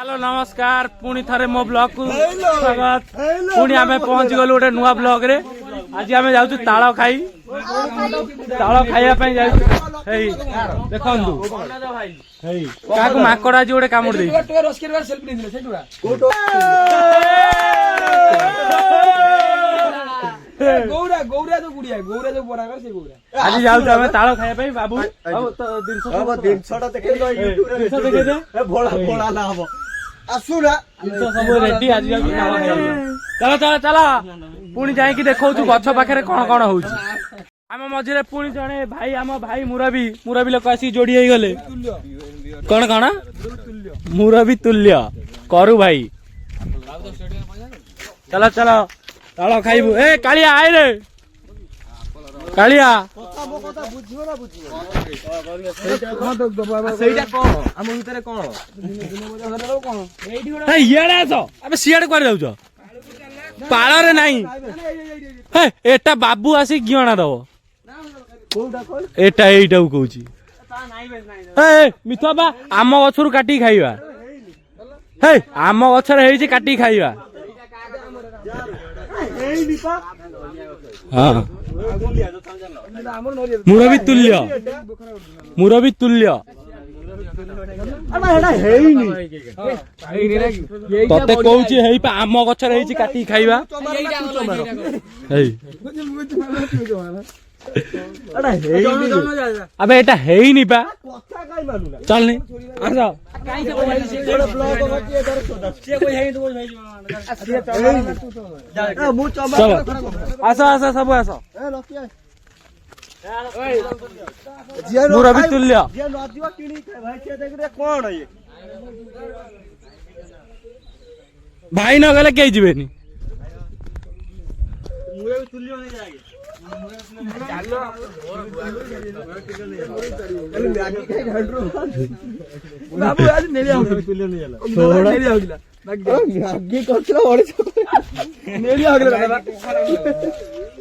Hello नमस्कार पुणी थरे मो ब्लॉग को स्वागत। पुणी आमे पहुंच गलु गोटे नुआ ब्लॉग रे। आज आमे जाउछु ताଳ खाई ताଳ खाइया पई जाउछु। हेई देखंतु हेई काकू माकड़ आज गोटे कामुड़ देई गौरा गौरा जो गुड़िया गौरा जो बड़ा कर से गौरा आज जाउछु आमे ताଳ खाइया पई बाबू अब तो दिन छोटा देखे दो यूट्यूब रे देखे दे भोला भोला ना हबो आसुरा तो सब रेडी आज जाउछु ताଳ खाइया। चलो चलो चलो पुणी जाई कि देखौछु गछ पाखरे कोन कोन होउछु। आम मझे पुणी जने भाई आम भाई मुरबी लोक आसी जोड़ी हो गले कौन कौन मुरबी तुल्य करू भाई। चलो चलो ताଳ खाइबू। ए कालिया आइ रे कालिया ସେଇଟା କଣ ଆମ ଭିତରେ କଣ ଇଆଡେ ଆସ ଆବେ ସିଆଡେ କୁଆଡେ ଯାଉଛ ପାଳରେ ନାହିଁ। ଏଟା ବାବୁ ଆସି ଗିଅଣା ଦବ ଏଟା ଏଇଟାକୁ କହୁଛି ମିଠା ବା ଆମ ଗଛରୁ କାଟିକି ଖାଇବା। ହେ ଆମ ଗଛରେ ହେଇଛି କାଟିକି ଖାଇବା। ହଁ ମୁରବୀ ତୁଲ୍ୟ ମୁରବୀ ତୁଲ୍ୟ ତତେ କହୁଛି ହେଇପା ଆମ ଗଛରେ ହେଇଛି କାଟିକି ଖାଇବା। ଆବେ ଏଟା ହେଇନି ପା ଚାଲନି ଆସ ଆସ ଆସ ସବୁ ଆସ। ମୁରବୀ ତୁଲ୍ୟ ଭାଇ ନ ଗଲେ କେହି ଯିବେନି।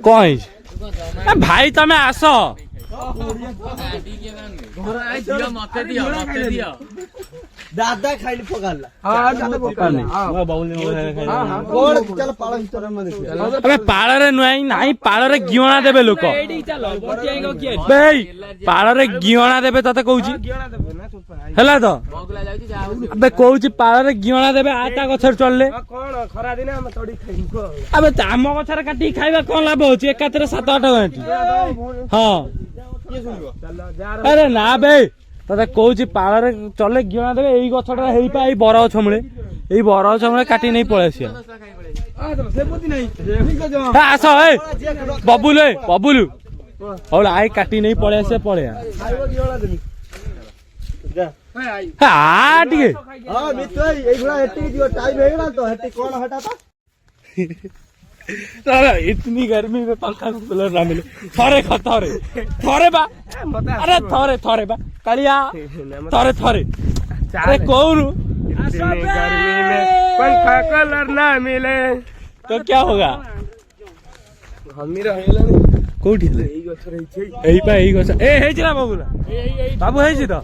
କଣ ଭାଇ ତମେ ଆସ दादा खाइली पकाला अबे पाଳରେ नुआई नाही पाଳରେ गियणा देबे लोक बेई पाଳରେ गियणा देबे तते कहूची हैला तो अबे कहूची पाଳରେ गियणा देबे आटा गछर चलले कोन खरा दिन हम तोडी खाइबो। अबे आम गछर काटी खाइबा कोन लाभ होची एकातरे 7-8 घंटी। हां अरे ना बे तते कहूची पाଳରେ चले गियणा देबे एई गछटा हेइपा एई बर गछ मुळे एई बर गछ मुळे काटी नै पळेसिया आस ए बबुलु बबुलु हौल आई काटी नै पळेसे पळेया आ टिके हां मित्र एई गुडा एटी दियो टाइम हेगला तो हेटी कोन हटा था साला इतनी गर्मी में पंखा कूलर ना मिले थोरे थोरे थोरे बा अरे थोरे थोरे बा कालिया थोरे थोरे अरे कौन गर्मी में पंखा कूलर ना मिले तो क्या होगा हमीरा हेला कोठी ले एई गछ रही छै एई पा एई गछ ए हेछि ना बाबूला बाबू हेछि तो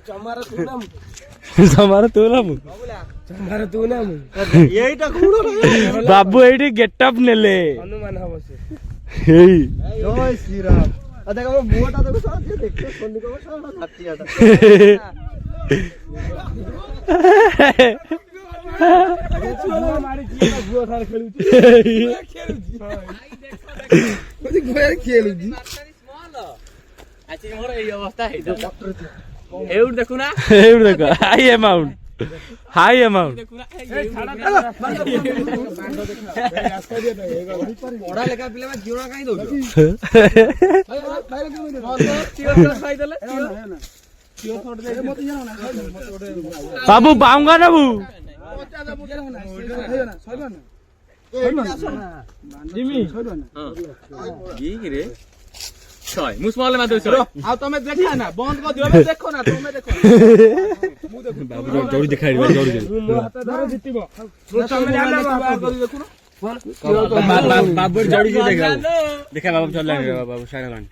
चमारा तू ना समार तू ना चमारा तू ना एईटा खूणो बाबू एठी गेटअप नेले हनुमान हबो से एई जय श्री राम आ देखो बुआटा देखो साथ देखते सोनी को साथ हाथियाटा बुआ मारी की बुआ थार खेलु छी गोया खेलु छी आछि मोर एई अवस्था है एउड देखु ना एउड देखो हाई अमाउंट पढ़ा लेखा पिला में गियणा काई दउ बाबू बाऊंगा ना बू जिमी छय मुसमाले मा दोसो आ तमे देखा ना बंद कर दियो देखो ना तमे देखो मु देखो बाबू जोड़ी दिखाई दिबा जोड़ी मो हाथ धर जितिबो तमे जाना बाबू कर देखो ना बाबू जोड़ी के देखा बाबू चल बाबू सारा गान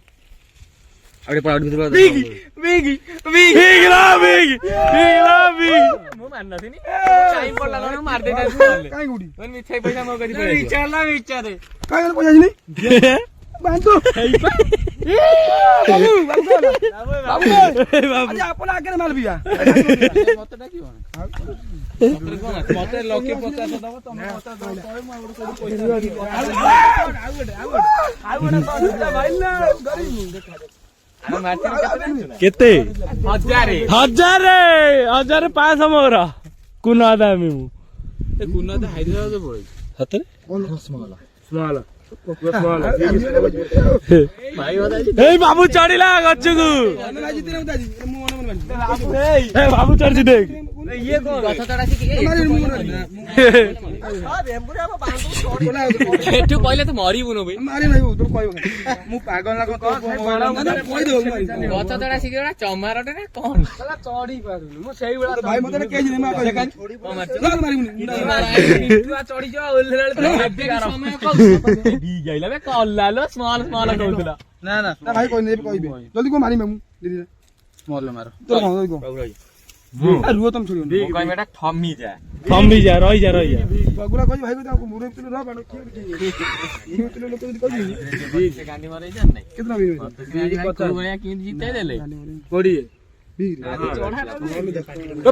अरे पड़ा बिगी बिगी बिगी बिगी ଜାଣି ନଥିନି ଟାଇମ୍ ପଡଲା ନା ମାର ଦେଇ ତାକୁ କାଇଁ ଗୁଡି ମାନେ ମିଛାଇ ପଇସା ମୋ କରି ପଳେଇ ଚାଲା ମିଚାରେ କାଇଁ ପଇସା ଆସିନି ବାନ୍ଧୁ ବାବୁ ଆଜି ଆପଣ ଆଗରେ ମାଲ ପିଆ ମତେ ଡାକିବ ମତେ ଲକ୍ଷେ 50 ଦବ ତମେ 50 ଦବ କହେ ମୁଁ ଆଉ ଗୋଟେ ପଇସା କେତେ ହଜାରେ 1500 ମୋର କୁନା ଦାମି ମୁଁ ଏ ଗୁନା ତ ହାଇଦ୍ରାବାଦ ପଳେଇ ସତରେ ଭାଇ ବଦା ଏଇ ବାବୁ ଚଢିଲା ଗଛକୁ ଏ ବାବୁ ଚଢିଛି ଦେଖ ଇଏ କୋ ଗଛ ଚଢା ଶିଖି ଏଠୁ କହିଲେ ତୁ ମରିବୁନୁ ଭାଇ ମୁଁ ପାଗଳ ନା ଗଛ ଚଢା ଶିଖିଗଲା ଚମାରଟେ ନା କଣ ଚଢି ପାରୁନି ମୁଁ ସେଇଭଳିଆ ଭାଇ ମତେ କେଜି ନେମା କହିଲେ ଚଢିଯିବ କଲାଲୋ ସ୍ମଲ କହୁଥିଲା ନା ଭାଇ କହିବେ ଜଲ୍ଦି କହ ମାରିମେ ମୁଁ ଦିଦି ମରଲ ମାର ତୋର କଣ ଜଲ୍ଦି କହ ରୁହ ତମ ଛୁଡ଼ି କହିବେ ଏଟା ଥମି ଯା ରହିଯା ବଗୁଲା କହିଛି ଭାଇ ତାକୁ ମୁରେ ପିଲେ ରହ ବାଣ କିଏ ଲୋକ ଯଦି କହିବି ସେ ଗାଣ୍ଡି ମରେଇ ଜାନ ନାହିଁ କେତେ ନବି ଭଳିଆ କେମିତି ଜିତେଇ ଦେଲେ କୋଡିଏ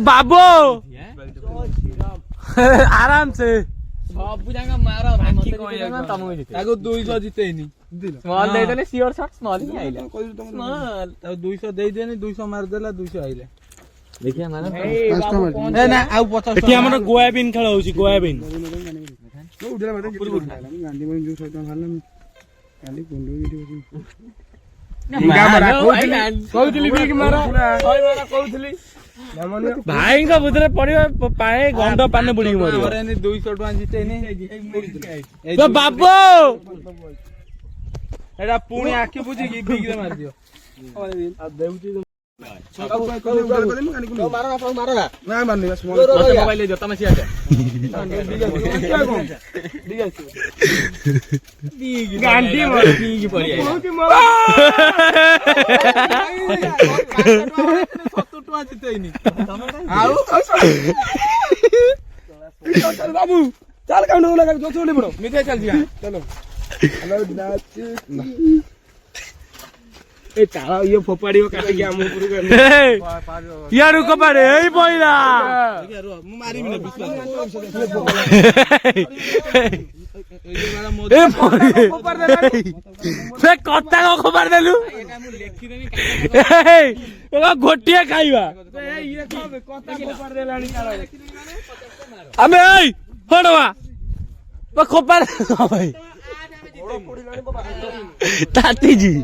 ବାବୁ ଆରାମ ସେ ସବୁ ଯାକ ମାର ତମକୁ ଜିତେ ତାକୁ 200 ଜିତେଇନି ସ୍ମଲ ଦେଇଦେଲେ ସିଓର ସଟ୍ ସ୍ମଲ ହିଁ ଆଇଲା ସ୍ମଲ ତାକୁ 200 ଦେଇଦେନି 200 ମାରିଦେଲା 200 ଆଇଲା ଦେଖିଆ ମାର ଏ ନା ଆଉ 50 ଏଠି ଆମର ଗୋୟାବିନ୍ ଖେଳ ହଉଛି ଗୋୟାବିନ୍ କହୁଥିଲି ବିଗ ମାର କହୁଥିଲି ଭାଇଙ୍କ ଭିତରେ ପଡିବ ପାଏ ଗଣ୍ଡ ପାନେ ବୁଡିକି ମରିବ 200 ଟଙ୍କା ଜିତେଇନି ତ ବାବୁ ଏଟା ପୁଣି ଆଖି ବୁଝିକି ବିଗରେ ମାରିଦିଅ ମୋବାଇଲ ଦିଅ ତମେ ସିଆଡେ ଗାଣ୍ଡି ମରିକି ପଡିଆ 70 ଟଙ୍କା ଜିତେଇନି ବାବୁ ଚାଲ କାଉଣ୍ଟ ପଡ ମିଠା ଚାଲିଛି ଚାଲ ଏ ତାଳ ଇଏ ଫୋପାଡିବ କାଟିକି ଆମ ଉପରକୁ ইয়ারু কপারে এই পয়লা ମୁଁ ମାରିବି ନା ବିଶ୍ୱାସ ସେ କଥା ଖବର ଦେଲୁ ଗୋଟିଏ ଖାଇବା ଆମେ ଏଇ ହଣବା ଖୋପାର ଭାଇ ତାତିଜି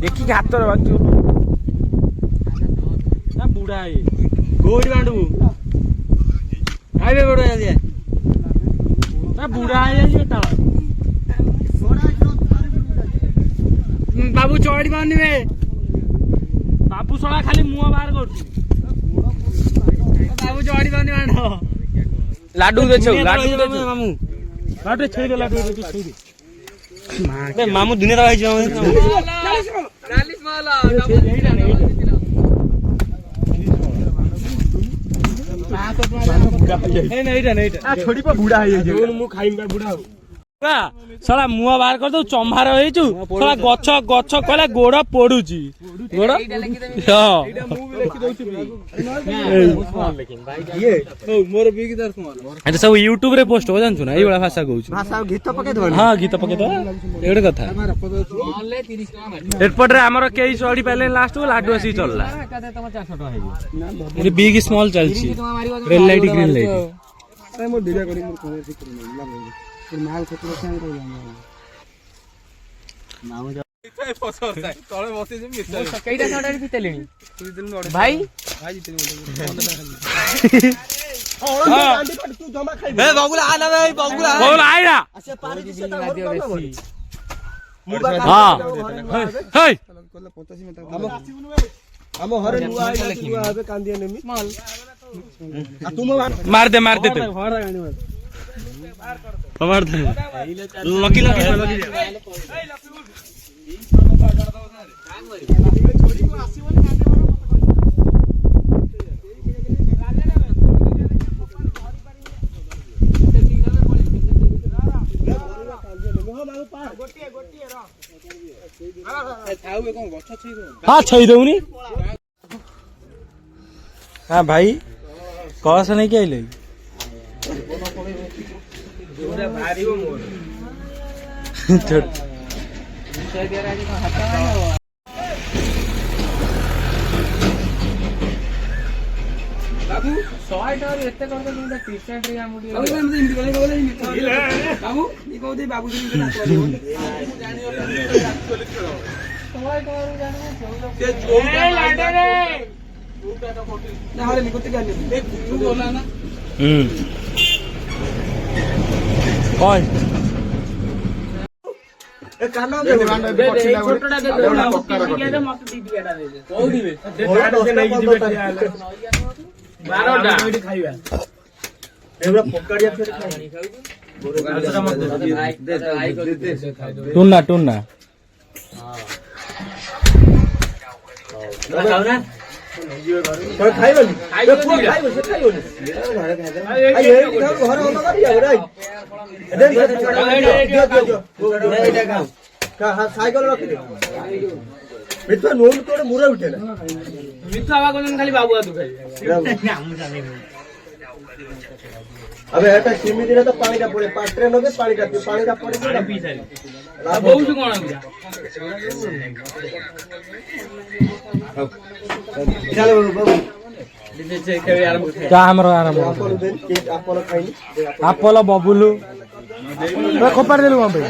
देखिए हाथ ना बुढ़ा है गोड़ बांधू आइबे बड़ा जल्दी ना बुढ़ा है ये ताला बाबू चढ़ी पानी बाबू सड़ा खाली मुह बाहर कर बाबू चढ़ी पानी बांध लाडू दे मामू लाडू छेड़ दे लाडू दे छेड़ दे मामू दुनिया भाई जाओ 40 माला छोड़ी पर बुढ़ा है मु खाइम का बुढ़ा सला मुह बाहर कर दो चम्भार होइचु सला गछ गछ कहले गोड़ पडुची गोड़ हां मोर बिग दर स्मॉल एटा सब YouTube रे पोस्ट हो जानछु ना एई वाला भाषा कहू भाषा गीत पके दो हां गीत पके दो एडे कथा ऑनले 30 टका मार एटपट रे हमर केई चढ़ी पाले लास्ट को लाडू आसी चलला कते तम 400 टका हेबो ये बिग स्मॉल चलची red light green light more video करी मोर करे ठीक नहीं माल खतरा संग कर नाम तळे बसी जे मिस केइटा छटारी फितेलेनी भाई ए बगुला आना बे बगुला बोल आइरा अच्छा पानी से ହଁ ହେଇ କହିଲା 85 ଆମ ଘରେ ନୂଆ ଆଇଲା ନୂଆ ହେବେ କାନ୍ଦିଆ ନେମି ଆଉ ତୁମ ମାରଦେ ମାରଦେ ତୁ ମାରଦେ ଲକି ଲକି हाँ छई दउनी हाँ भाई कस नहीं के आइले ବାବୁ 100 ଟଙ୍କା ଏତେ କରିଦ ତୁମେ ଟି-ଶର୍ଟ ରେ ଆମକୁ ବାବୁ ଏମିତି ଗଲେ ବାବୁ ଇ କହୁଛି ବାବୁ ସେ ଜାଣିବ ନା ହରେ ନିକତି କାନି ଏ କୁଚୁ ବୋଲା ନା कौन ଏ କାନ ଦେ ପଛିଲା ଛୋଟଟା ଦେ ଦେ ମତେ ଦି ଟିକେଟା ଦେ ଦେ କୋଉଠି ବେ ସେ ନେଇକି ଯିବେ 12ଟା ଏଠି ଖାଇବା ଏଗୁଡା ପକାଡିଆ ଫେରେ ଖାଇ टूना टूना ଖାଉନା ଖାଇବନି ଖାଇବ ସେ ଖାଇବନି ଆଇ ଏଇ ଘର ହଲ କରି ଆଉ ରାଇ ଏଇଟା ଖାଉ ସାଇକେଲ ରଖି ଦେ ମିଠା ନୋନ ତୋଡ ମୁରା ଉଠେଲା ମିଠା ବାଗ ଖାଲି ବାବୁ ଆଦୁ ଖାଇ अबे एटा सिमी दिने तो पानी का पड़े पात्रे नगे पानी का पड़े ना पी सारी बहुत कोन चलो बाबू दिसे खेवे आरंभ क्या हमरो आराम आपन दे के आपन खाई आपोलो बबुलू मैं खोपार देलु हम भाई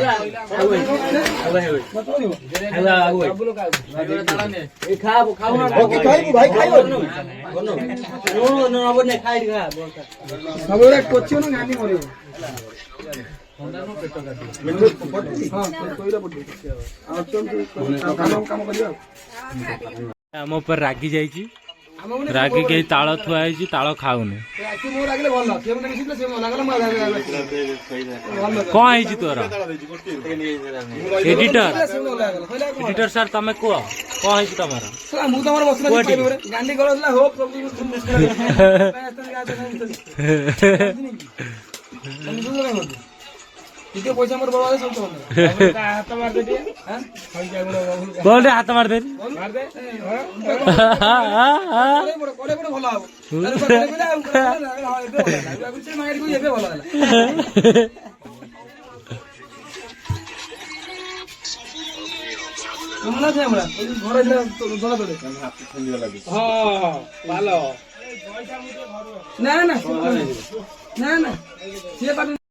ओके खाइबू भाई खाइबू सबरे कोचियो ना गानी मरियो मिठो पट्टी हां कोइरा पट्टी आ काम करियो हम ऊपर रागी जाईची रागी के ताଳ थुआ ହେଇଛି ताଳ ଖାଉନି ଆକି ମୋ ଲାଗିଲେ ଭଲ ସେ ମତେ ନିସିଲେ ସେ ଲାଗିଲା ମୁଁ କଣ ହେଇଛି ତୋର एडिटर सर तमे कुह कौन है तमर ମୁଁ ତମର ବସିଲା ପାଇବରେ ଗାଣ୍ଡି ଗଳଥିଲା ହୋ ପ୍ରଭୁ ଟିକେ ପଇସା ମୋର ବଳ ସବୁ ହାତ ମାର ଦେ ଟିକେ हां बोल हाथ मार दे मार दे कोड़े कोड़े भलो आबो अरे कोड़े कोड़े आउ हां एबे भलो लागु से माइर को एबे भलो लागला तुमला छे हमरा घर इला दोला दोले हां भालो ना ना ना ना से